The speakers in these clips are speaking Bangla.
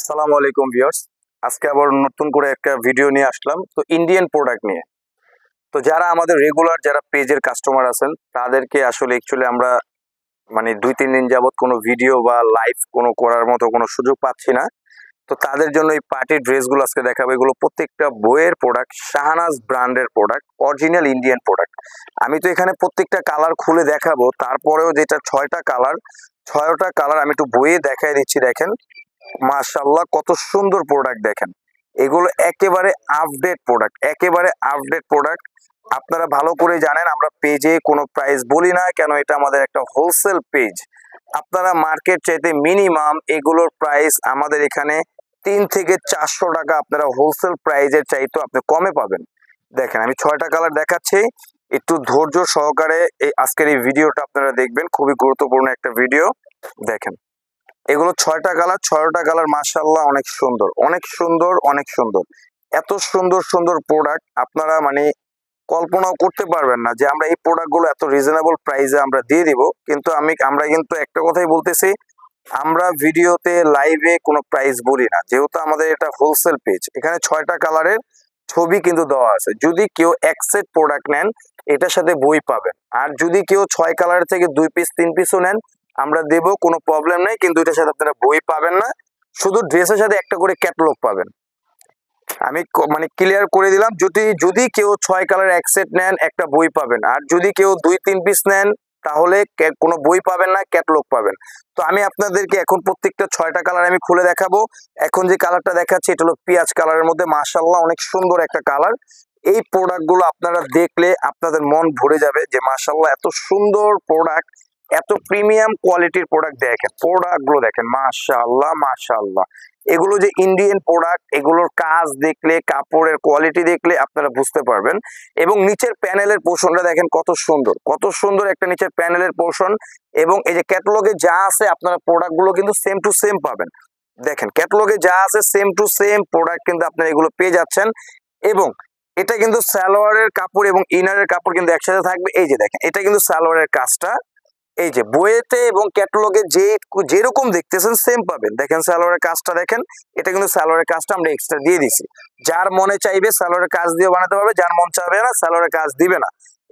আসসালামু আলাইকুম ভিউয়ার্স। আজকে আবার নতুন করে একটা ভিডিও নিয়ে আসলাম, তো ইন্ডিয়ান প্রোডাক্ট নিয়ে। তো যারা আমাদের রেগুলার যারা পেজের কাস্টমার আছেন তাদেরকে আসলে অ্যাকচুয়ালি আমরা মানে 2-3 দিন যাবত কোনো ভিডিও বা লাইভ কোনো করার মতো কোনো সুযোগ পাচ্ছি না। তো তাদের জন্য এই পার্টি ড্রেসগুলো আজকে দেখাবো। এগুলো প্রত্যেকটা বইয়ের প্রোডাক্ট, শাহনাজ ব্র্যান্ডের প্রোডাক্ট, অরিজিনাল ইন্ডিয়ান প্রোডাক্ট। আমি তো এখানে প্রত্যেকটা কালার খুলে দেখাবো, তারপরেও যেটা 6টা কালার, 6টা কালার আমি একটু বইয়ে দেখাই দিচ্ছি। দেখেন মাশাআল্লাহ কত সুন্দর প্রোডাক্ট দেখেন। এগুলো একেবারে আপডেট প্রোডাক্ট, একেবারে আপডেট প্রোডাক্ট। আপনারা ভালো করে জানেন আমরা পেজে কোনো প্রাইস বলি না, কেন এটা আমাদের একটা হোলসেল পেজ। আপনারা মার্কেট চাইতে মিনিমাম এগুলোর প্রাইস আমাদের এখানে 3 থেকে 400 টাকা আপনারা হোলসেল প্রাইজের চাইতে আপনি কমে পাবেন। দেখেন আমি 6টা কালার দেখাচ্ছি, একটু ধৈর্য সহকারে এই আজকের এই ভিডিওটা আপনারা দেখবেন, খুবই গুরুত্বপূর্ণ একটা ভিডিও। দেখেন এগুলো 6টা কালার, 6টা কালার মাশাআল্লাহ অনেক সুন্দর, অনেক সুন্দর, অনেক সুন্দর। এত সুন্দর সুন্দর প্রোডাক্ট আপনারা মানে কল্পনাও করতে পারবেন না যে আমরা এই প্রোডাক্টগুলো এত রিজনেবল প্রাইসে আমরা দিয়ে দিব। কিন্তু আমরা কিন্তু একটা কথাই বলতেছি, আমরা ভিডিওতে লাইভে কোনো প্রাইস বলি না, যেহেতু আমাদের এটা হোলসেল পেজ। এখানে 6টা কালারের ছবি কিন্তু দেওয়া আছে। যদি কেউ এক সেট প্রোডাক্ট নেন এটার সাথে বই পাবেন, আর যদি কেউ 6 কালার থেকে 2 পিস 3 পিসও নেন আমরা দেব, কোনো প্রবলেম নেই। কিন্তু এটার সাথে আপনারা বই পাবেন না, শুধু ড্রেসের সাথে একটা করে ক্যাটালগ পাবেন। আমি মানে ক্লিয়ার করে দিলাম, যদি যদি কেউ 6 কালার এক সেট নেন একটা বই পাবেন, আর যদি কেউ 2-3 পিস নেন তাহলে কোনো বই পাবেন না, ক্যাটালগ পাবেন। তো আমি আপনাদেরকে এখন প্রত্যেকটা 6টা কালার আমি খুলে দেখাবো। এখন যে কালারটা দেখাচ্ছি এটা হলো পেঁয়াজ কালারের মধ্যে, মাশাআল্লাহ অনেক সুন্দর একটা কালার। এই প্রোডাক্টগুলো আপনারা দেখলে আপনাদের মন ভরে যাবে যে মাশাআল্লাহ এত সুন্দর প্রোডাক্ট, এত প্রিমিয়াম কোয়ালিটির প্রোডাক্ট। দেখেন প্রোডাক্টগুলো দেখেন মাশাআল্লাহ মাশাআল্লাহ। এগুলো যে ইন্ডিয়ান প্রোডাক্ট, এগুলোর কাজ দেখলে, কাপড়ের কোয়ালিটি দেখলে আপনারা বুঝতে পারবেন। এবং নিচের প্যানেলের পোর্শনটা দেখেন কত সুন্দর, কত সুন্দর একটা নিচের প্যানেলের পোর্শন। এবং এই যে ক্যাটালগে যা আছে আপনারা প্রোডাক্টগুলো কিন্তু সেম টু সেম পাবেন। দেখেন ক্যাটালগে যা আছে সেম টু সেম প্রোডাক্ট কিন্তু আপনারা এগুলো পেয়ে যাচ্ছেন। এবং এটা কিন্তু সালোয়ারের কাপড় এবং ইনারের কাপড় কিন্তু একসাথে থাকবে। এই যে দেখেন এটা কিন্তু সালোয়ারের কাজটা এই যে বইয়েতে এবং ক্যাটালগে যেরকম দেখতেছেন সেম পাবেন। দেখেন সালোয়ারের কাজটা দেখেন, এটা কিন্তু সালোয়ারের কাজটা আমরা এক্সট্রা দিয়ে দিছি। যার মনে চাইবে সালোয়ারের কাজ দিয়ে বানাতে পারবে, যার মন চাইবে না সালোয়ারের কাজ দিবে না।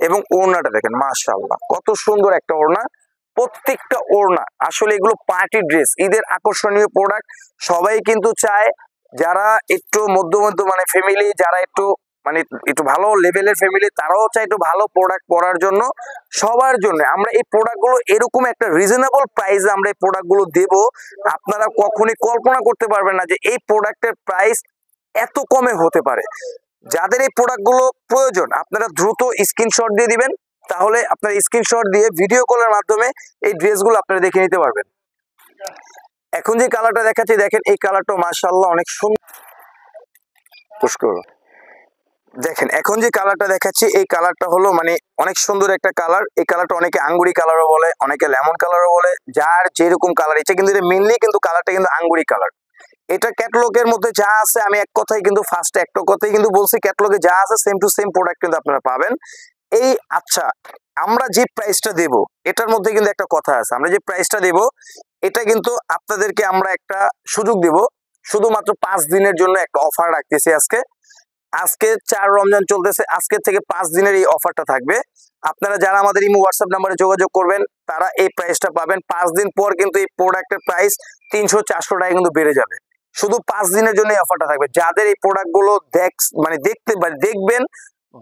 এবং ওড়নাটা দেখেন মাশাআল্লাহ কত সুন্দর একটা ওড়না, প্রত্যেকটা ওড়না আসলে এগুলো পার্টি ড্রেস, ঈদের আকর্ষণীয় প্রোডাক্ট। সবাই কিন্তু চায়, যারা একটু মধ্য মানে ফ্যামিলি, যারা একটু মানে একটু ভালো লেভেলের ফ্যামিলি, তারাও চায় একটু ভালো প্রোডাক্ট পরার জন্য। সবার জন্য আমরা এই প্রোডাক্টগুলো এরকম একটা রিজনেবল প্রাইসে আমরা এই প্রোডাক্টগুলো দেব, আপনারা কখনোই কল্পনা করতে পারবেন না যে এই প্রোডাক্টের প্রাইস এত কমে হতে পারে। যাদের এই প্রোডাক্টগুলো প্রয়োজন আপনারা দ্রুত স্ক্রিনশট দিয়ে দিবেন, তাহলে আপনার স্ক্রিনশট দিয়ে ভিডিও কলের মাধ্যমে এই ড্রেসগুলো আপনারা দেখে নিতে পারবেন। এখন যে কালারটা দেখাচ্ছি দেখেন এই কালারটা মাশাআল্লাহ অনেক সুন্দর। পুষ্কর দেখেন এখন যে কালারটা দেখাচ্ছি এই কালারটা হলো মানে অনেক সুন্দর একটা কালার। এই কালারটা অনেকে আঙ্গুরি কালারও বলে, অনেকে লেমন কালারও বলে, যার যেরকম কালার ইচ্ছা। কিন্তু এটা মেইনলি কিন্তু কালারটা কিন্তু আঙ্গুরি কালার। এটা ক্যাটালগের মধ্যে যা আছে আমি এক কথাই কিন্তু ফার্স্টে একটা কথাই কিন্তু বলছি, ক্যাটালগে যা আছে সেম টু সেম প্রোডাক্ট কিন্তু আপনারা পাবেন। এই আচ্ছা আমরা যে প্রাইসটা দেব এটার মধ্যে কিন্তু একটা কথা আছে, আমরা যে প্রাইসটা দেব এটা কিন্তু আপনাদেরকে আমরা একটা সুযোগ দেব। শুধুমাত্র 5 দিনের জন্য একটা অফার রাখতেছি আজকে। আজকে 4 রমজান চলতেছে, আজকে থেকে 5 দিনের এই অফারটা থাকবে। আপনারা যারা আমাদের ইমো হোয়াটসঅ্যাপ নাম্বারে যোগাযোগ করবেন তারা এই প্রাইসটা পাবেন। 5 দিন পর কিন্তু এই প্রোডাক্টের প্রাইস 300-400 টাকা কিন্তু বেড়ে যাবে। শুধু 5 দিনের জন্য এই অফারটা থাকবে। যাদের এই প্রোডাক্টগুলো দেখবেন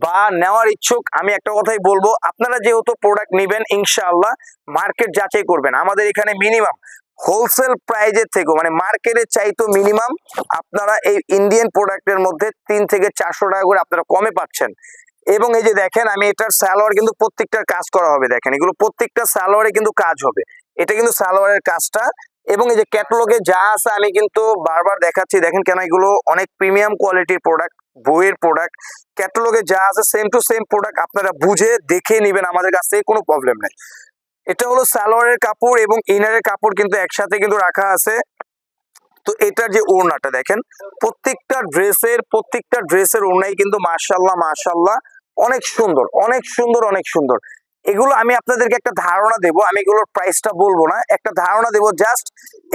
বা নেওয়ার ইচ্ছুক, আমি একটা কথাই বলবো, আপনারা যেহেতু প্রোডাক্ট নেবেন ইনশাআল্লাহ মার্কেট যাচাই করবেন। আমাদের এখানে মিনিমাম হোলসেল প্রাইজের থেকে মানে মার্কেটের চাইতো মিনিমাম আপনারা এই ইন্ডিয়ান প্রোডাক্টের মধ্যে 3 থেকে 400 টাকা করে আপনারা কমে পাচ্ছেন। এবং এই যে দেখেন আমি এটার সালোয়ার কিন্তু প্রত্যেকটার কাজ করা হবে। দেখেন এগুলো প্রত্যেকটা সালোয়ারে কিন্তু কাজ হবে, এটা কিন্তু সালোয়ারের কাজটা। এবং এই যে ক্যাটালগে যা আছে আমি কিন্তু বারবার দেখাচ্ছি, দেখেন কেন এগুলো অনেক প্রিমিয়াম কোয়ালিটির প্রোডাক্ট, বইয়ের প্রোডাক্ট। ক্যাটালগে যা আছে সেম টু সেম প্রোডাক্ট আপনারা বুঝে দেখে নেবেন, আমাদের কাছ থেকে কোনো প্রবলেম নেই। এটা হলো সালোয়ারের কাপড় এবং ইনারের কাপড় কিন্তু একসাথে কিন্তু রাখা আছে। তো এটার যে ওড়নাটা দেখেন, প্রত্যেকটা ড্রেসের ওড়নাই কিন্তু মাশাআল্লাহ মাশাআল্লাহ অনেক সুন্দর, অনেক সুন্দর, অনেক সুন্দর। এগুলো আমি আপনাদেরকে একটা ধারণা দেবো, আমি এগুলোর প্রাইসটা বলবো না, একটা ধারণা দেবো জাস্ট।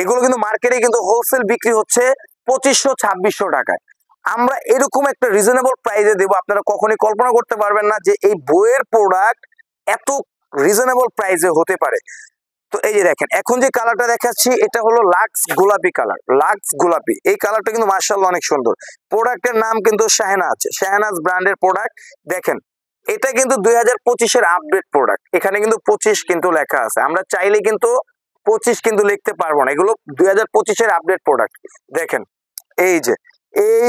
এগুলো কিন্তু মার্কেটে কিন্তু হোলসেল বিক্রি হচ্ছে 2500-2600 টাকায়। আমরা এরকম একটা রিজনেবল প্রাইসে দেবো, আপনারা কখনোই কল্পনা করতে পারবেন না যে এই বইয়ের প্রোডাক্ট এত রিজনেবল প্রাইসে হতে পারে। তো এই যে দেখেন, এখন যে কালারটা দেখাচ্ছি এটা হলো লাক্স গোলাপি কালার, লাক্স গোলাপি। এই কালারটা কিন্তু মাশাআল্লাহ অনেক সুন্দর। প্রোডাক্টের নাম কিন্তু শাহনাজ, শাহনাজ ব্র্যান্ডের প্রোডাক্ট। দেখেন এটা কিন্তু 2025-এর আপডেট প্রোডাক্ট, এখানে কিন্তু 25 কিন্তু লেখা আছে, আমরা চাইলে কিন্তু 25 কিন্তু লিখতে পারবো না, এগুলো 2025-এর আপডেট প্রোডাক্ট। দেখেন এই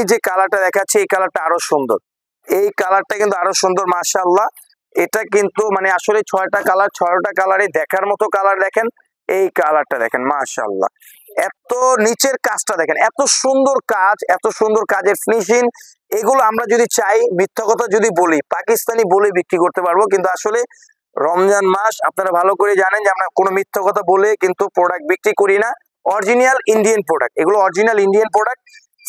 যে কালারটা দেখাচ্ছি, এই কালারটা আরো সুন্দর, এই কালারটা কিন্তু আরো সুন্দর মাশাআল্লাহ। এটা কিন্তু মানে আসলে 6টা কালার, 6টা কালারই দেখার মতো কালার। দেখেন এই কালারটা দেখেন মাশাআল্লাহ, এত নিচের কাজটা দেখেন, এত সুন্দর কাজ, এত সুন্দর কাজের ফিনিশিং। এগুলো আমরা যদি চাই, মিথ্যা কথা যদি বলি, পাকিস্তানি বলে বিক্রি করতে পারবো, কিন্তু আসলে রমজান মাস আপনারা ভালো করে জানেন যে আমরা কোনো মিথ্যা কথা বলে কিন্তু প্রোডাক্ট বিক্রি করি না। অরিজিনাল ইন্ডিয়ান প্রোডাক্ট, এগুলো original Indian product.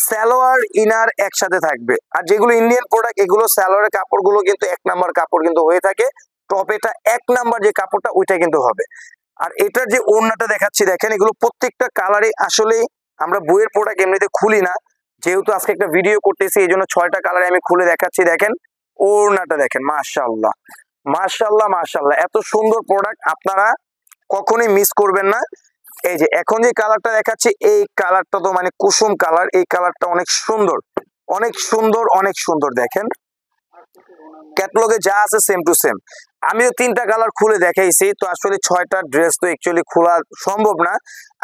Salwar inner একসাথে থাকবে, আর যেগুলো ইন্ডিয়ান প্রোডাক্ট এগুলো সালোয়ারের কাপড়গুলো কিন্তু 1 নাম্বার কাপড় কিন্তু হয়ে থাকে, টপেটা 1 নাম্বার যে কাপড়টা ওইটা কিন্তু হবে। আর এটার যে ওড়নাটা দেখাচ্ছি দেখেন, এগুলো প্রত্যেকটা কালারে আসলে আমরা বইয়ের প্রোডাক্ট এমনিতে খুলি না, যেহেতু আজকে একটা ভিডিও করতেছি এই জন্য 6টা কালারে আমি খুলে দেখাচ্ছি। দেখেন ওড়নাটা দেখেন মাশাআল্লাহ, মাশাআল্লাহ, মাশাআল্লাহ, এত সুন্দর প্রোডাক্ট আপনারা কখনোই মিস করবেন না। এই যে এখন যে কালারটা দেখাচ্ছি, এই কালারটা তো মানে কুসুম কালার, এই কালারটা অনেক সুন্দর, অনেক সুন্দর, অনেক সুন্দর। দেখেন ক্যাটালগে যা আছে সেম টু সেম। আমিও 3টা কালার খুলে দেখাইছি, তো আসলে 6টা ড্রেস তো অ্যাকচুয়ালি খোলা সম্ভব না,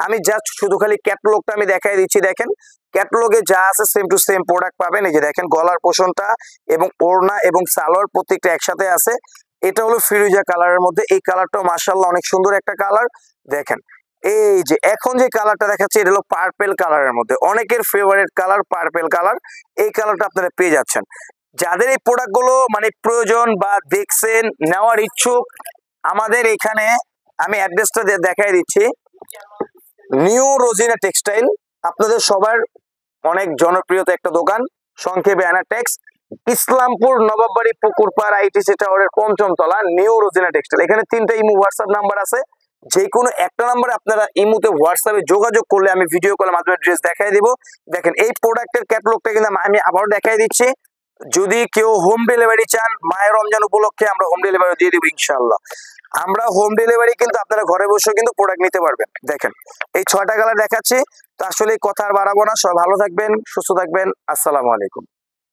আমি জাস্ট শুধু খালি ক্যাটালগটা আমি দেখাই দিচ্ছি। দেখেন ক্যাটালগে যা আছে সেম টু সেম প্রোডাক্ট পাবেন। এই যে দেখেন গলার পোষণটা এবং ওড়না এবং সালোয়ার প্রত্যেকটা একসাথে আছে। এটা হলো ফিরোজা কালারের মধ্যে, এই কালারটাও মাশাআল্লাহ অনেক সুন্দর একটা কালার। দেখেন এই যে এখন যে কালারটা দেখাচ্ছে এটা হলো পার্পেল কালারের মধ্যে, অনেকের ফেভারিট কালার পার্পেল কালার, এই কালারটা আপনারা পেয়ে যাচ্ছেন। যাদের এই প্রোডাক্টগুলো মানে প্রয়োজন বা দেখছেন নেওয়ার ইচ্ছুক, আমাদের এখানে আমি অ্যাড্রেসটা দেখাই দিচ্ছি, নিউ রোজিনা টেক্সটাইল, আপনাদের সবার অনেক জনপ্রিয়তা একটা দোকান, সংক্ষেপে অ্যানাটেক্স, ইসলামপুর নবাববাড়ি পুকুরপাড় আইটিসি টাওয়ারের 5ম তলা, নিউ রোজিনা টেক্সটাইল। এখানে 3টা ইমো হোয়াটসঅ্যাপ নাম্বার আছে, যে কোনো একটা নাম্বারে আপনারা ইমোতে হোয়াটসঅ্যাপে যোগাযোগ করলে আমি ভিডিও কলের মাধ্যমে ড্রেস দেখাই দিব। দেখেন এই প্রোডাক্টের ক্যাটালগটা কিন্তু আমি আবারও দেখাই দিচ্ছি, যদি কেউ হোম ডেলিভারি চান মায়ের রমজান উপলক্ষে আমরা হোম ডেলিভারি দিয়ে দিব ইনশাআল্লাহ। আমরা হোম ডেলিভারি কিন্তু আপনারা ঘরে বসে কিন্তু প্রোডাক্ট নিতে পারবেন। দেখেন এই 6টা কালার দেখাচ্ছি, তো আসলে কথা আর বাড়াবো না, সবাই ভালো থাকবেন, সুস্থ থাকবেন, আসসালামু আলাইকুম।